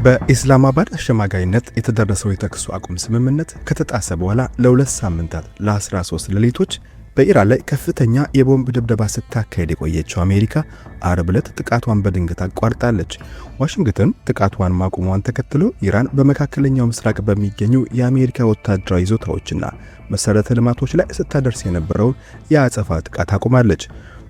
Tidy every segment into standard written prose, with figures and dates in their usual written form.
በኢስላማባድ አሸማጋይነት የተደረሰው የተኩስ አቁም ስምምነት ከተጣሰ በኋላ ለሁለት ሳምንታት ለ13 ሌሊቶች በኢራን ላይ ከፍተኛ የቦምብ ድብደባ ስታካሄድ የቆየችው አሜሪካ አርብ ዕለት ጥቃቷን በድንገት አቋርጣለች። ዋሽንግተን ጥቃቷን ማቆሟን ተከትሎ ኢራን በመካከለኛው ምስራቅ በሚገኙ የአሜሪካ ወታደራዊ ይዞታዎችና መሰረተ ልማቶች ላይ ስታደርስ የነበረውን የአጸፋ ጥቃት አቁማለች።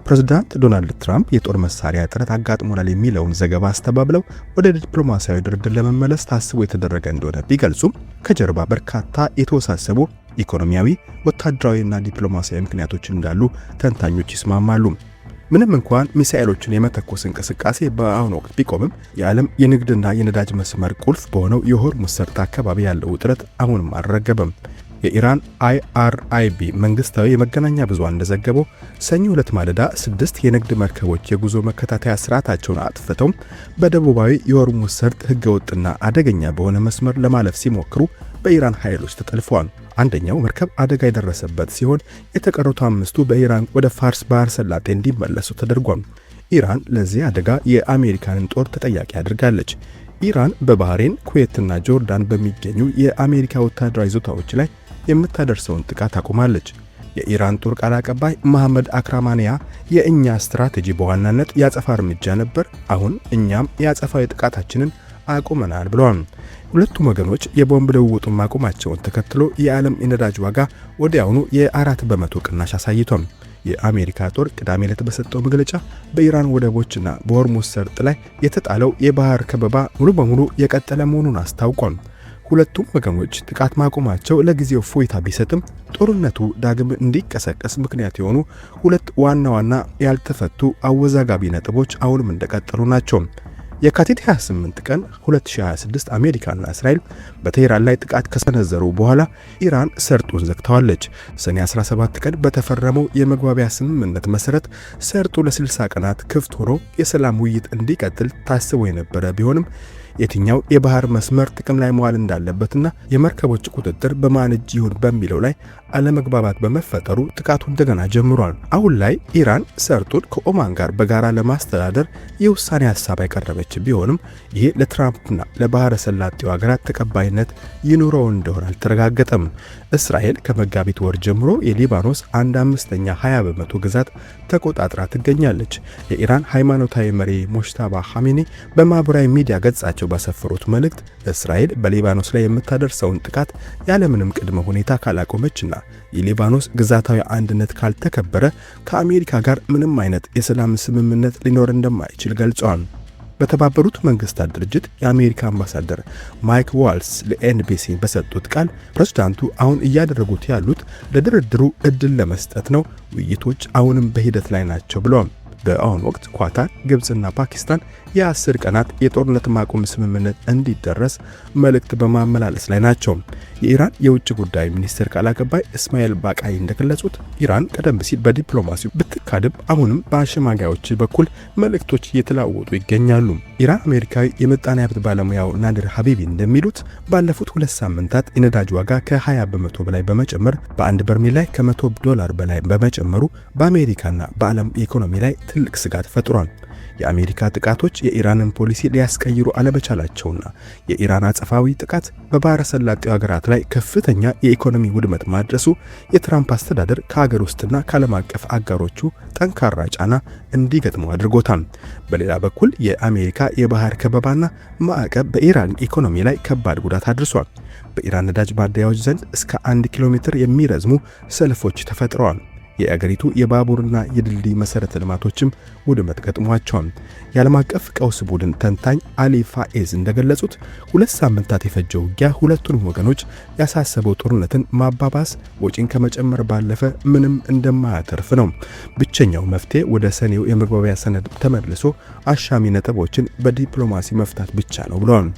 ፕሬዝዳንት ዶናልድ ትራምፕ የጦር መሳሪያ እጥረት አጋጥሞናል የሚለውን ዘገባ አስተባብለው ወደ ዲፕሎማሲያዊ ድርድር ለመመለስ ታስቦ የተደረገ እንደሆነ ቢገልጹም ከጀርባ በርካታ የተወሳሰቡ ኢኮኖሚያዊ፣ ወታደራዊና ዲፕሎማሲያዊ ምክንያቶች እንዳሉ ተንታኞች ይስማማሉ። ምንም እንኳን ሚሳኤሎችን የመተኮስ እንቅስቃሴ በአሁኑ ወቅት ቢቆምም የዓለም የንግድና የነዳጅ መስመር ቁልፍ በሆነው የሆርሙዝ ሰርጥ አካባቢ ያለው ውጥረት አሁንም አልረገበም። የኢራን IRIB መንግስታዊ የመገናኛ ብዙሃን እንደዘገበው ሰኞ ዕለት ማለዳ 6 የንግድ መርከቦች የጉዞ መከታተያ ስርዓታቸውን አጥፍተው በደቡባዊ የሆርሙዝ ሰርጥ ህገወጥና አደገኛ በሆነ መስመር ለማለፍ ሲሞክሩ በኢራን ኃይሎች ተጠልፈዋል። አንደኛው መርከብ አደጋ የደረሰበት ሲሆን የተቀሩት 5ቱ በኢራን ወደ ፋርስ ባህረ ሰላጤ እንዲመለሱ ተደርጓል። ኢራን ለዚህ አደጋ የአሜሪካንን ጦር ተጠያቂ አድርጋለች። ኢራን በባህሬን፣ ኩዌትና ጆርዳን በሚገኙ የአሜሪካ ወታደራዊ ይዞታዎች ላይ የምታደርሰውን ጥቃት አቁማለች። የኢራን ጦር ቃል አቀባይ መሐመድ አክራማንያ የእኛ ስትራቴጂ በዋናነት ያጸፋ እርምጃ ነበር፣ አሁን እኛም ያጸፋዊ ጥቃታችንን አቁመናል ብለዋል። ሁለቱም ወገኖች የቦምብ ልውውጡን ማቆማቸውን ተከትሎ የዓለም የነዳጅ ዋጋ ወዲያውኑ የ4 በመቶ ቅናሽ አሳይቷል። የአሜሪካ ጦር ቅዳሜ ዕለት በሰጠው መግለጫ በኢራን ወደቦችና በሆርሙዝ ሰርጥ ላይ የተጣለው የባህር ከበባ ሙሉ በሙሉ የቀጠለ መሆኑን አስታውቋል። ሁለቱም ወገኖች ጥቃት ማቆማቸው ለጊዜው ፎይታ ቢሰጥም ጦርነቱ ዳግም እንዲቀሰቀስ ምክንያት የሆኑ ሁለት ዋና ዋና ያልተፈቱ አወዛጋቢ ነጥቦች አሁንም እንደቀጠሉ ናቸው። የካቲት 28 ቀን 2026 አሜሪካና እስራኤል በቴህራን ላይ ጥቃት ከሰነዘሩ በኋላ ኢራን ሰርጡን ዘግተዋለች። ሰኔ 17 ቀን በተፈረመው የመግባቢያ ስምምነት መሰረት ሰርጡ ለ60 ቀናት ክፍት ሆኖ የሰላም ውይይት እንዲቀጥል ታስቦ የነበረ ቢሆንም የትኛው የባህር መስመር ጥቅም ላይ መዋል እንዳለበትና የመርከቦች ቁጥጥር በማን እጅ ይሁን በሚለው ላይ አለመግባባት በመፈጠሩ ጥቃቱ እንደገና ጀምሯል። አሁን ላይ ኢራን ሰርጡን ከኦማን ጋር በጋራ ለማስተዳደር የውሳኔ ሀሳብ ያቀረበች ቢሆንም ይህ ለትራምፕና ለባህረ ሰላጤው ሀገራት ተቀባይነት ይኑረው እንደሆነ አልተረጋገጠም። እስራኤል ከመጋቢት ወር ጀምሮ የሊባኖስ 1/5 20 በመቶ ግዛት ተቆጣጥራ ትገኛለች። የኢራን ሃይማኖታዊ መሪ ሞጅተባ ኻሜኒ በማህበራዊ ሚዲያ ገጻቸው ባሰፈሩት መልእክት እስራኤል በሊባኖስ ላይ የምታደርሰውን ጥቃት ያለምንም ቅድመ ሁኔታ ካላቆመችና የሊባኖስ ግዛታዊ አንድነት ካልተከበረ ከአሜሪካ ጋር ምንም አይነት የሰላም ስምምነት ሊኖር እንደማይችል ገልጸዋል። በተባበሩት መንግስታት ድርጅት የአሜሪካ አምባሳደር ማይክ ዋልስ ለኤንቢሲ በሰጡት ቃል ፕሬዝዳንቱ አሁን እያደረጉት ያሉት ለድርድሩ እድል ለመስጠት ነው፣ ውይይቶች አሁንም በሂደት ላይ ናቸው ብለዋል። በአሁኑ ወቅት ኳታር፣ ግብጽና ፓኪስታን የ10 ቀናት የጦርነት ማቆም ስምምነት እንዲደረስ መልእክት በማመላለስ ላይ ናቸው። የኢራን የውጭ ጉዳይ ሚኒስቴር ቃል አቀባይ እስማኤል ባቃይ እንደገለጹት ኢራን ቀደም ሲል በዲፕሎማሲው ብትካድም አሁንም በአሸማጋዮች በኩል መልእክቶች እየተለዋወጡ ይገኛሉ። ኢራን አሜሪካዊ የምጣኔ ሀብት ባለሙያው ናድር ሀቢቢ እንደሚሉት ባለፉት 2 ሳምንታት የነዳጅ ዋጋ ከ20 በመቶ በላይ በመጨመር በአንድ በርሜል ላይ $100 በላይ በመጨመሩ በአሜሪካና በዓለም ኢኮኖሚ ላይ ትልቅ ስጋት ፈጥሯል። የአሜሪካ ጥቃቶች የኢራንን ፖሊሲ ሊያስቀይሩ አለመቻላቸውና የኢራን አጸፋዊ ጥቃት በባህረ ሰላጤው ሀገራት ላይ ከፍተኛ የኢኮኖሚ ውድመት ማድረሱ የትራምፕ አስተዳደር ከሀገር ውስጥና ከዓለም አቀፍ አጋሮቹ ጠንካራ ጫና እንዲገጥሙ አድርጎታል። በሌላ በኩል የአሜሪካ የባህር ከበባና ማዕቀብ በኢራን ኢኮኖሚ ላይ ከባድ ጉዳት አድርሷል። በኢራን ነዳጅ ማደያዎች ዘንድ እስከ 1 ኪሎ ሜትር የሚረዝሙ ሰልፎች ተፈጥረዋል። የአገሪቱ የባቡርና የድልድይ መሰረተ ልማቶችም ውድመት ገጥሟቸዋል። የዓለም አቀፍ ቀውስ ቡድን ተንታኝ አሊ ፋኤዝ እንደገለጹት 2 ሳምንታት የፈጀው ውጊያ ሁለቱንም ወገኖች ያሳሰበው ጦርነትን ማባባስ ወጪን ከመጨመር ባለፈ ምንም እንደማያተርፍ ነው። ብቸኛው መፍትሄ ወደ ሰኔው የመግባቢያ ሰነድ ተመልሶ አሻሚ ነጥቦችን በዲፕሎማሲ መፍታት ብቻ ነው ብለዋል።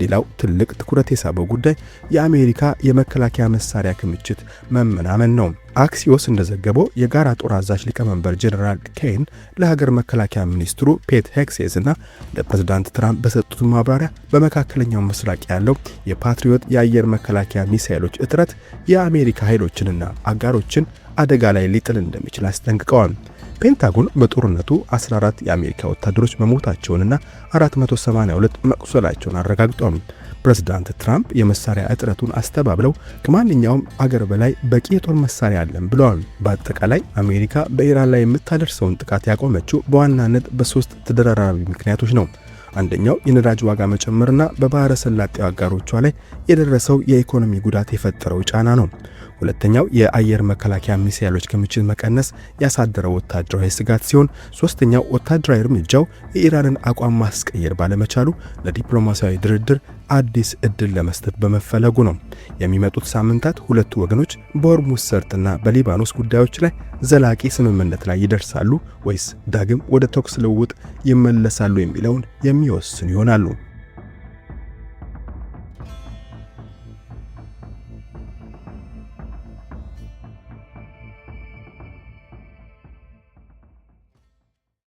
ሌላው ትልቅ ትኩረት የሳበው ጉዳይ የአሜሪካ የመከላከያ መሳሪያ ክምችት መመናመን ነው። አክሲዮስ እንደዘገበው የጋራ ጦር አዛዥ ሊቀመንበር ጀነራል ኬን ለሀገር መከላከያ ሚኒስትሩ ፔት ሄግሴዝ እና ለፕሬዝዳንት ትራምፕ በሰጡት ማብራሪያ በመካከለኛው ምስራቅ ያለው የፓትሪዮት የአየር መከላከያ ሚሳኤሎች እጥረት የአሜሪካ ኃይሎችንና አጋሮችን አደጋ ላይ ሊጥል እንደሚችል አስጠንቅቀዋል። ፔንታጎን በጦርነቱ 14 የአሜሪካ ወታደሮች መሞታቸውንና 482 መቁሰላቸውን አረጋግጧል። ፕሬዝዳንት ትራምፕ የመሳሪያ እጥረቱን አስተባብለው ከማንኛውም አገር በላይ በቂ የጦር መሳሪያ አለን ብለዋል። በአጠቃላይ አሜሪካ በኢራን ላይ የምታደርሰውን ጥቃት ያቆመችው በዋናነት በ3 ተደራራቢ ምክንያቶች ነው። አንደኛው የነዳጅ ዋጋ መጨመርና በባህረ ሰላጤው አጋሮቿ ላይ የደረሰው የኢኮኖሚ ጉዳት የፈጠረው ጫና ነው። ሁለተኛው የአየር መከላከያ ሚሳኤሎች ክምችት መቀነስ ያሳደረው ወታደራዊ ስጋት ሲሆን፣ ሶስተኛው ወታደራዊ እርምጃው የኢራንን አቋም ማስቀየር ባለመቻሉ ለዲፕሎማሲያዊ ድርድር አዲስ እድል ለመስጠት በመፈለጉ ነው። የሚመጡት ሳምንታት ሁለቱ ወገኖች በሆርሙዝ ሰርጥና በሊባኖስ ጉዳዮች ላይ ዘላቂ ስምምነት ላይ ይደርሳሉ ወይስ ዳግም ወደ ተኩስ ልውውጥ ይመለሳሉ የሚለውን የሚወስኑ ይሆናሉ።